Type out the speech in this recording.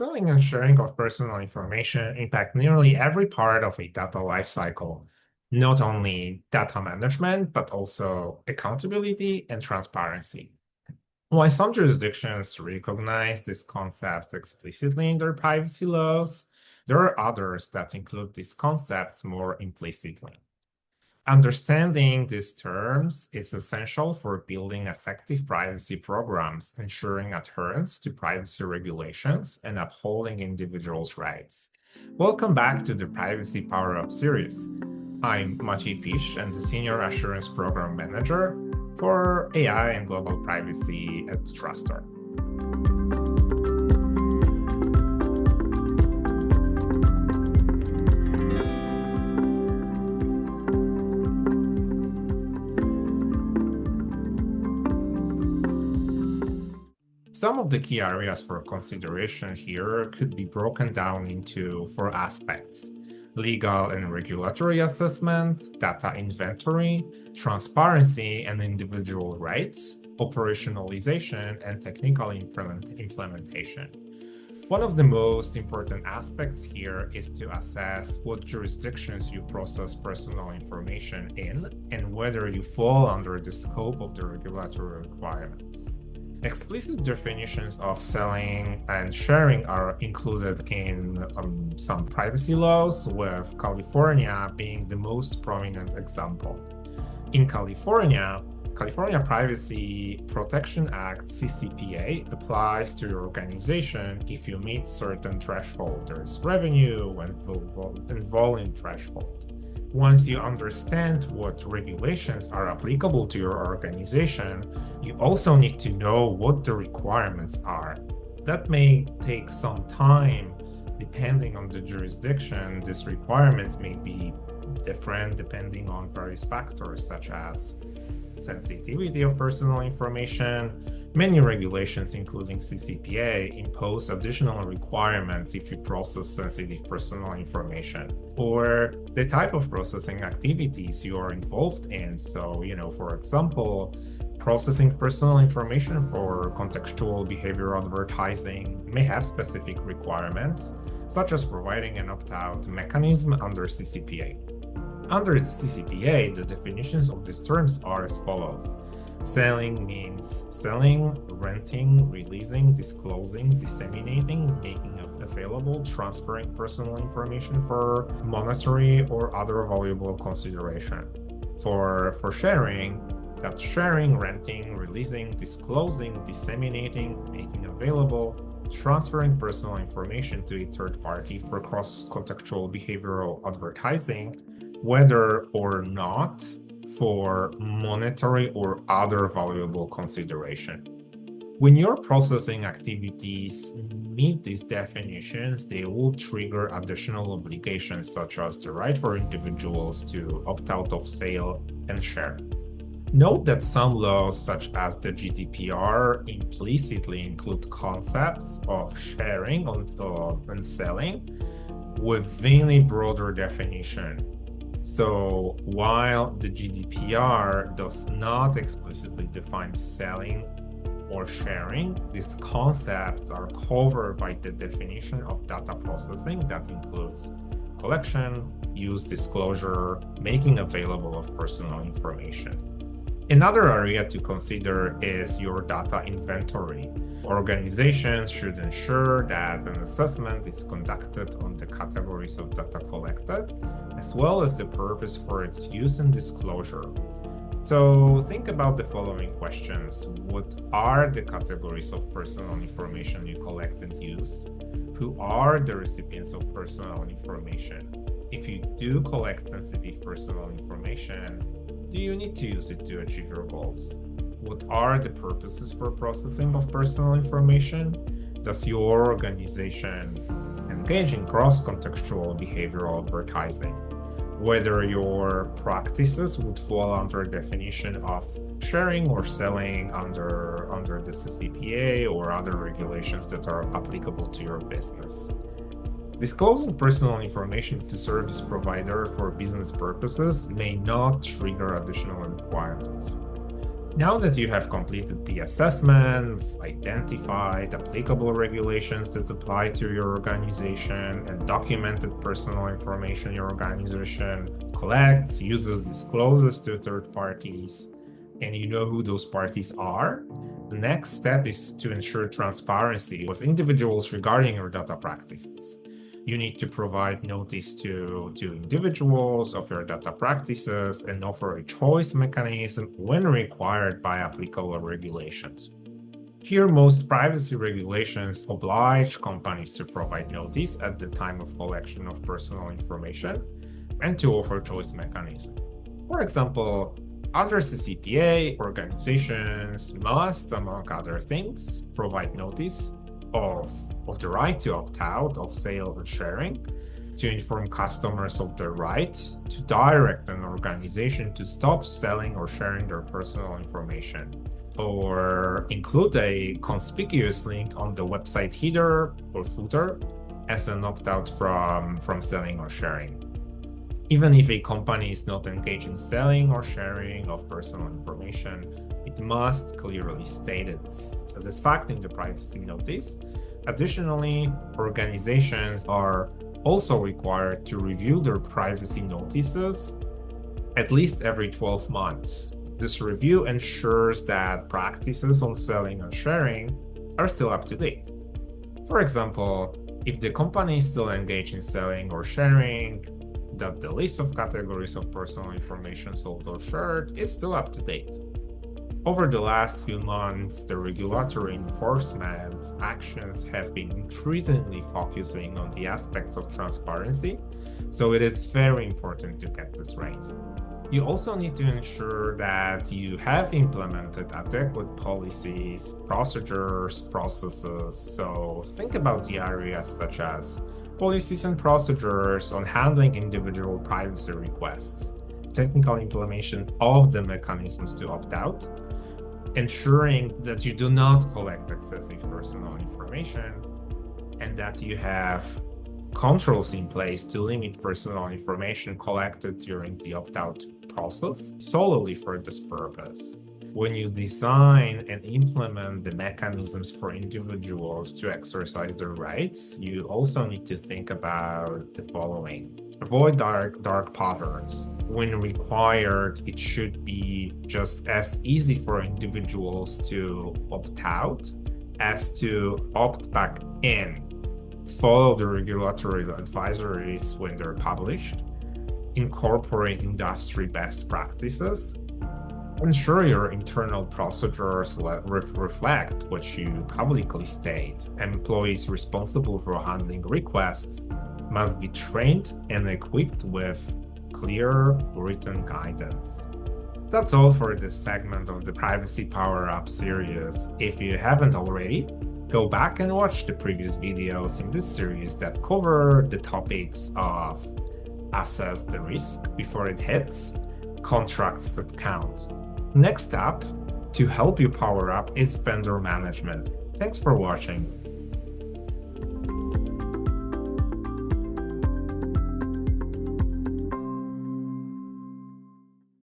Selling and sharing of personal information impact nearly every part of a data lifecycle, not only data management, but also accountability and transparency. While some jurisdictions recognize these concepts explicitly in their privacy laws, there are others that include these concepts more implicitly. Understanding these terms is essential for building effective privacy programs, ensuring adherence to privacy regulations, and upholding individuals' rights. Welcome back to the Privacy PowerUp series. I'm Maciej Piszcz and the Senior Assurance Program Manager for AI and Global Privacy at TrustArc. Some of the key areas for consideration here could be broken down into 4 aspects: legal and regulatory assessment, data inventory, transparency and individual rights, operationalization, and technical implementation. One of the most important aspects here is to assess what jurisdictions you process personal information in and whether you fall under the scope of the regulatory requirements. Explicit definitions of selling and sharing are included in some privacy laws, with California being the most prominent example. In California Privacy Protection Act (CCPA) applies to your organization if you meet certain thresholds. There's revenue and volume threshold. Once you understand what regulations are applicable to your organization, you also need to know what the requirements are. That may take some time depending on the jurisdiction. These requirements may be different depending on various factors such as sensitivity of personal information. Many regulations, including CCPA, impose additional requirements if you process sensitive personal information or the type of processing activities you are involved in. So, for example, processing personal information for contextual behavioral advertising may have specific requirements, such as providing an opt-out mechanism under CCPA. Under the CCPA, the definitions of these terms are as follows. Selling means selling, renting, releasing, disclosing, disseminating, making available, transferring personal information for monetary or other valuable consideration. For sharing, that's sharing, renting, releasing, disclosing, disseminating, making available, transferring personal information to a third party for cross-contextual behavioral advertising, whether or not for monetary or other valuable consideration. When your processing activities meet these definitions, they will trigger additional obligations such as the right for individuals to opt out of sale and share. Note that some laws, such as the GDPR, implicitly include concepts of sharing and selling within a broader definition. So while the GDPR does not explicitly define selling or sharing, these concepts are covered by the definition of data processing that includes collection, use, disclosure, making available of personal information. Another area to consider is your data inventory. Organizations should ensure that an assessment is conducted on the categories of data collected, as well as the purpose for its use and disclosure. So think about the following questions. What are the categories of personal information you collect and use? Who are the recipients of personal information? If you do collect sensitive personal information, do you need to use it to achieve your goals? What are the purposes for processing of personal information? Does your organization engage in cross-contextual behavioral advertising? Whether your practices would fall under definition of sharing or selling under the CCPA or other regulations that are applicable to your business. Disclosing personal information to service provider for business purposes may not trigger additional requirements. Now that you have completed the assessments, identified applicable regulations that apply to your organization, and documented personal information your organization collects, uses, discloses to third parties, and you know who those parties are, the next step is to ensure transparency with individuals regarding your data practices. You need to provide notice to individuals of your data practices and offer a choice mechanism when required by applicable regulations. Here, most privacy regulations oblige companies to provide notice at the time of collection of personal information and to offer choice mechanism. For example, under CCPA, organizations must, among other things, provide notice of the right to opt out of sale or sharing, to inform customers of their right to direct an organization to stop selling or sharing their personal information, or include a conspicuous link on the website header or footer as an opt-out from selling or sharing. Even if a company is not engaged in selling or sharing of personal information, it must clearly state this fact in the privacy notice. Additionally, organizations are also required to review their privacy notices at least every 12 months. This review ensures that practices on selling and sharing are still up to date. For example, if the company is still engaged in selling or sharing, that the list of categories of personal information sold or shared is still up to date. Over the last few months, the regulatory enforcement actions have been increasingly focusing on the aspects of transparency, so it is very important to get this right. You also need to ensure that you have implemented adequate policies, procedures, processes. So think about the areas such as policies and procedures on handling individual privacy requests, technical implementation of the mechanisms to opt out, ensuring that you do not collect excessive personal information, and that you have controls in place to limit personal information collected during the opt-out process solely for this purpose. When you design and implement the mechanisms for individuals to exercise their rights, you also need to think about the following. Avoid dark patterns. When required, it should be just as easy for individuals to opt out as to opt back in. Follow the regulatory advisories when they're published. Incorporate industry best practices. Ensure your internal procedures reflect what you publicly state. Employees responsible for handling requests must be trained and equipped with clear written guidance. That's all for this segment of the Privacy PowerUp series. If you haven't already, go back and watch the previous videos in this series that cover the topics of assess the risk before it hits, contracts that count. Next up, to help you power up, is vendor management. Thanks for watching.